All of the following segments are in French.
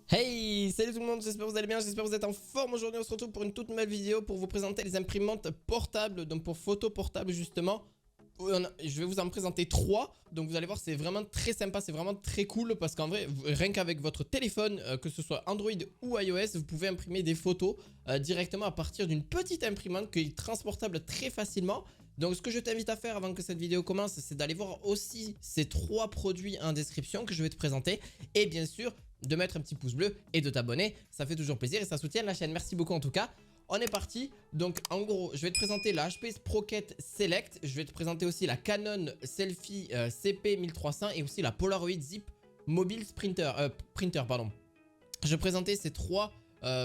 Hey, salut tout le monde, j'espère que vous allez bien, j'espère que vous êtes en forme. Aujourd'hui on se retrouve pour une toute nouvelle vidéo pour vous présenter les imprimantes portables, donc pour photos portables justement. Je vais vous en présenter 3, donc vous allez voir c'est vraiment très sympa, c'est vraiment très cool parce qu'en vrai, rien qu'avec votre téléphone, que ce soit Android ou iOS, vous pouvez imprimer des photos directement à partir d'une petite imprimante qui est transportable très facilement. Donc ce que je t'invite à faire avant que cette vidéo commence, c'est d'aller voir aussi ces 3 produits en description que je vais te présenter. Et bien sûr, de mettre un petit pouce bleu et de t'abonner, ça fait toujours plaisir et ça soutient la chaîne. Merci beaucoup en tout cas. On est parti. Donc en gros, je vais te présenter la HP Sprocket Select. Je vais te présenter aussi la Canon Selfie CP1300 et aussi la Polaroid Zip Mobile Printer, pardon. Je vais présenter ces 3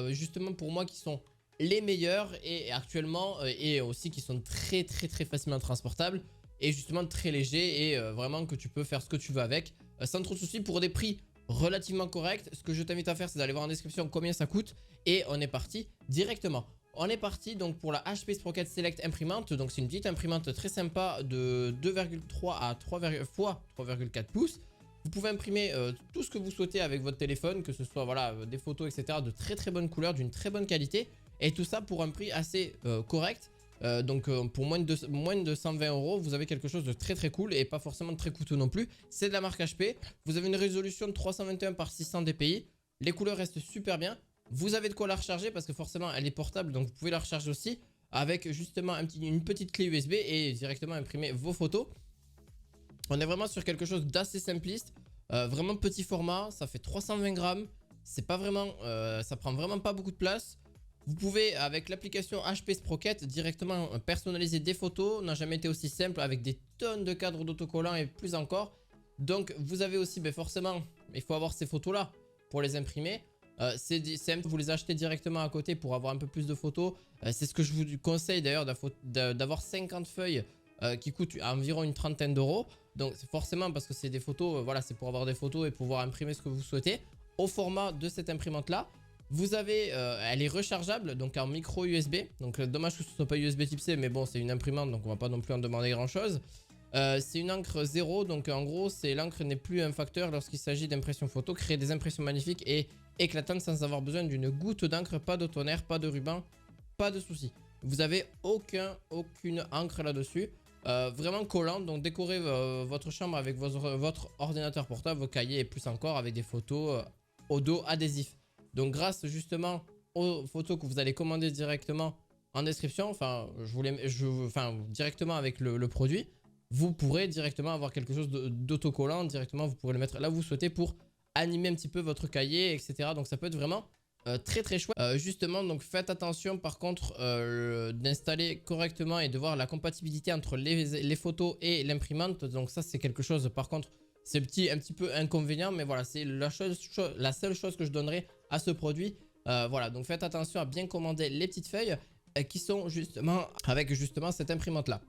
justement pour moi qui sont les meilleurs et actuellement et aussi qui sont très facilement transportables et justement très légers et vraiment que tu peux faire ce que tu veux avec sans trop de soucis pour des prix relativement corrects. Ce que je t'invite à faire, c'est d'aller voir en description combien ça coûte et on est parti directement. On est parti donc pour la HP Sprocket Select imprimante. Donc c'est une petite imprimante très sympa de 2,3 à 3 fois 3,4 pouces. Vous pouvez imprimer tout ce que vous souhaitez avec votre téléphone, que ce soit voilà, des photos, etc. de très bonne couleur, d'une très bonne qualité. Et tout ça pour un prix assez correct. Donc pour moins de 120 €, vous avez quelque chose de très cool et pas forcément très coûteux non plus. C'est de la marque HP. Vous avez une résolution de 321 par 600 dpi. Les couleurs restent super bien. Vous avez de quoi la recharger parce que forcément elle est portable, donc vous pouvez la recharger aussi avec justement une petite clé USB et directement imprimer vos photos. On est vraiment sur quelque chose d'assez simpliste, vraiment petit format, ça fait 320 grammes. C'est pas vraiment, ça prend vraiment pas beaucoup de place. Vous pouvez avec l'application HP Sprocket directement personnaliser des photos. N'a jamais été aussi simple avec des tonnes de cadres d'autocollants et plus encore. Donc vous avez aussi forcément, il faut avoir ces photos là pour les imprimer. C'est simple, vous les achetez directement à côté pour avoir un peu plus de photos. C'est ce que je vous conseille d'ailleurs d'avoir 50 feuilles qui coûtent environ une trentaine d'euros. Donc forcément parce que c'est des photos, voilà, c'est pour avoir des photos et pouvoir imprimer ce que vous souhaitez au format de cette imprimante là. Vous avez, elle est rechargeable donc en micro USB. Donc dommage que ce soit pas USB type C, mais bon c'est une imprimante donc on va pas non plus en demander grand chose. C'est une encre 0, donc en gros c'est l'encre n'est plus un facteur lorsqu'il s'agit d'impression photo. Créer des impressions magnifiques et éclatantes sans avoir besoin d'une goutte d'encre, pas de tonnerre, pas de ruban, pas de soucis. Vous avez aucune encre là-dessus. Vraiment collante, donc décorez votre chambre avec votre ordinateur portable, vos cahiers et plus encore avec des photos au dos adhésif. Donc grâce justement aux photos que vous allez commander directement en description, enfin directement avec le produit, vous pourrez directement avoir quelque chose d'autocollant, directement vous pourrez le mettre là où vous souhaitez pour animer un petit peu votre cahier, etc. Donc ça peut être vraiment très chouette. Justement, donc faites attention par contre d'installer correctement et de voir la compatibilité entre les photos et l'imprimante. Donc ça c'est quelque chose par contre, c'est un petit peu inconvénient, mais voilà, c'est la seule chose que je donnerai à ce produit. Voilà, donc faites attention à bien commander les petites feuilles qui sont justement avec justement cette imprimante là.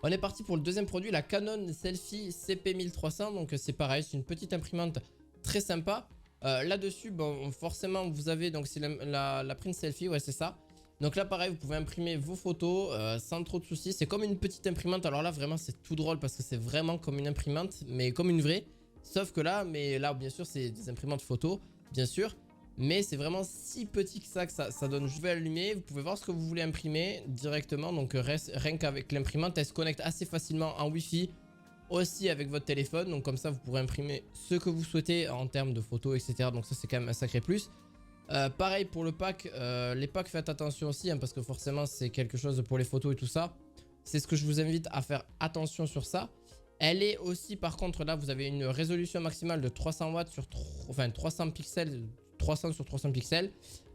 On est parti pour le deuxième produit, la Canon Selfie CP1300. Donc c'est pareil, c'est une petite imprimante très sympa. Là-dessus, bon, forcément, vous avez donc c'est la print selfie, ouais, c'est ça. Donc là, pareil, vous pouvez imprimer vos photos sans trop de soucis. C'est comme une petite imprimante. Alors là, vraiment, c'est tout drôle parce que c'est vraiment comme une imprimante, mais comme une vraie. Sauf que là, bien sûr, c'est des imprimantes photos, bien sûr. Mais c'est vraiment si petit que ça donne. Je vais allumer. Vous pouvez voir ce que vous voulez imprimer directement. Donc rien qu'avec l'imprimante, elle se connecte assez facilement en Wi-Fi. Aussi avec votre téléphone, donc comme ça vous pourrez imprimer ce que vous souhaitez en termes de photos, etc. Donc ça c'est quand même un sacré plus. Pareil pour le pack, les packs faites attention aussi parce que forcément c'est quelque chose pour les photos et tout ça. C'est ce que je vous invite à faire attention sur ça. Elle est aussi par contre là vous avez une résolution maximale de 300 watts sur 300 pixels, 300 sur 300 pixels.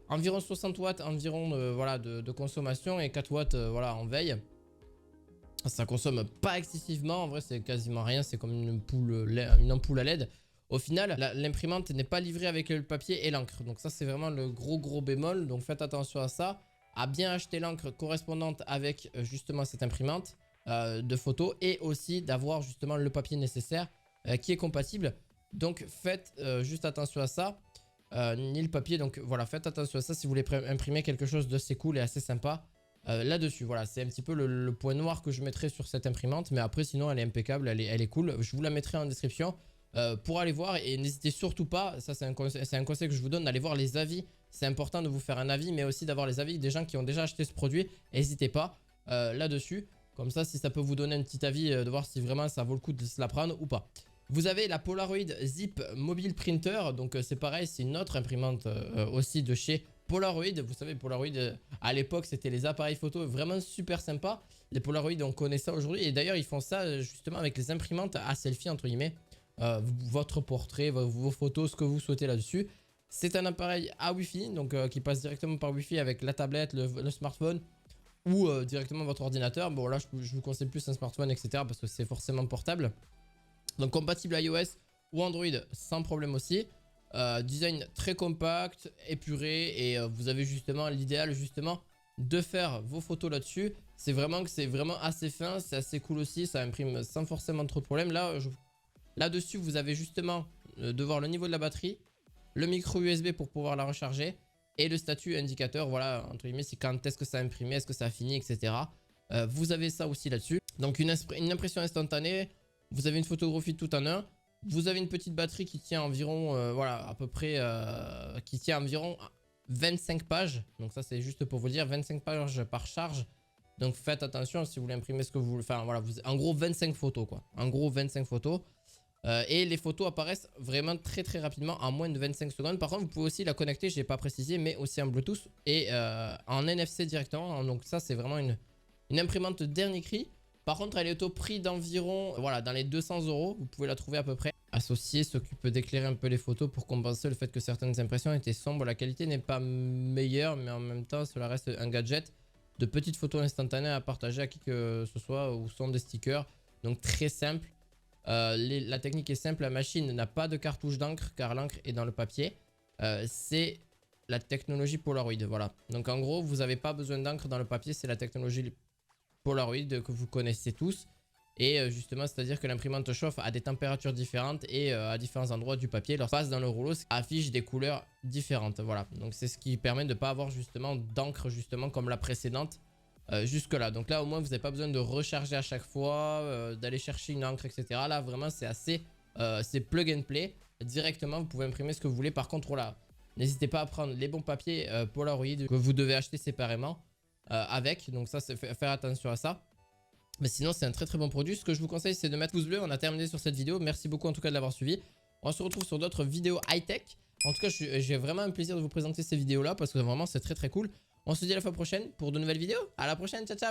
Environ 60 watts environ voilà, de consommation et 4 watts voilà, en veille. Ça consomme pas excessivement, en vrai c'est quasiment rien, c'est comme une ampoule à LED. Au final, l'imprimante n'est pas livrée avec le papier et l'encre. Donc ça c'est vraiment le gros bémol, donc faites attention à ça. À bien acheter l'encre correspondante avec justement cette imprimante de photo. Et aussi d'avoir justement le papier nécessaire qui est compatible. Donc faites juste attention à ça. Ni le papier, donc voilà, faites attention à ça si vous voulez imprimer quelque chose d'assez cool et assez sympa. Là-dessus, voilà, c'est un petit peu le point noir que je mettrai sur cette imprimante, mais après sinon elle est impeccable, elle est cool. Je vous la mettrai en description. pour aller voir. Et n'hésitez surtout pas, ça c'est un conseil que je vous donne, d'aller voir les avis. C'est important de vous faire un avis, mais aussi d'avoir les avis des gens qui ont déjà acheté ce produit. N'hésitez pas là-dessus. Comme ça, si ça peut vous donner un petit avis, de voir si vraiment ça vaut le coup de se la prendre ou pas. Vous avez la Polaroid Zip Mobile Printer. Donc c'est pareil, c'est une autre imprimante aussi de chez Polaroid. Vous savez, Polaroid, à l'époque, c'était les appareils photo vraiment super sympa. Les Polaroid, on connaît ça aujourd'hui. Et d'ailleurs, ils font ça justement avec les imprimantes à selfie, entre guillemets. Votre portrait, vos photos, ce que vous souhaitez là-dessus. C'est un appareil à Wi-Fi, donc qui passe directement par Wi-Fi avec la tablette, le smartphone ou directement votre ordinateur. Bon, là, je vous conseille plus un smartphone, etc. parce que c'est forcément portable. Donc, compatible iOS ou Android sans problème aussi. Design très compact, épuré, et vous avez justement l'idéal justement de faire vos photos là-dessus. C'est vraiment assez fin, c'est assez cool aussi, ça imprime sans forcément trop de problèmes. Là-dessus, vous avez justement de voir le niveau de la batterie, le micro USB pour pouvoir la recharger et le statut indicateur. Voilà, entre guillemets, c'est quand est-ce que ça a imprimé, est-ce que ça a fini, etc. Vous avez ça aussi là-dessus. Donc, une impression instantanée, vous avez une photographie tout en un. Vous avez une petite batterie qui tient environ, voilà, à peu près, qui tient environ 25 pages. Donc ça, c'est juste pour vous dire, 25 pages par charge. Donc faites attention si vous voulez imprimer ce que vous voulez. Enfin voilà, en gros 25 photos quoi. En gros 25 photos. Et les photos apparaissent vraiment très très rapidement, en moins de 25 secondes. Par contre, vous pouvez aussi la connecter, je n'ai pas précisé, mais aussi en Bluetooth et en NFC directement. Donc ça, c'est vraiment une imprimante dernier cri. Par contre, elle est au prix d'environ, voilà, dans les 200 €. Vous pouvez la trouver à peu près. Associé s'occupe d'éclairer un peu les photos pour compenser le fait que certaines impressions étaient sombres. La qualité n'est pas meilleure, mais en même temps, cela reste un gadget de petites photos instantanées à partager à qui que ce soit, ou sont des stickers. Donc très simple. La technique est simple. La machine n'a pas de cartouche d'encre car l'encre est dans le papier. C'est la technologie Polaroid. Voilà. Donc en gros, vous n'avez pas besoin d'encre dans le papier. C'est la technologie Polaroid que vous connaissez tous. Et justement, c'est-à-dire que l'imprimante chauffe à des températures différentes et à différents endroits du papier. Lorsqu'on passe dans le rouleau, ça affiche des couleurs différentes. Voilà. Donc c'est ce qui permet de ne pas avoir justement d'encre justement comme la précédente jusque là. Donc là au moins vous n'avez pas besoin de recharger à chaque fois, d'aller chercher une encre, etc. Là vraiment c'est assez, c'est plug and play. Directement vous pouvez imprimer ce que vous voulez. Par contre voilà, n'hésitez pas à prendre les bons papiers Polaroid que vous devez acheter séparément avec. Donc ça, c'est faire attention à ça. Mais sinon c'est un très très bon produit. Ce que je vous conseille, c'est de mettre pouce bleu. On a terminé sur cette vidéo. Merci beaucoup en tout cas de l'avoir suivi. On se retrouve sur d'autres vidéos high-tech. En tout cas, j'ai vraiment un plaisir de vous présenter ces vidéos là parce que vraiment c'est très très cool. On se dit à la fois prochaine pour de nouvelles vidéos. À la prochaine, ciao ciao.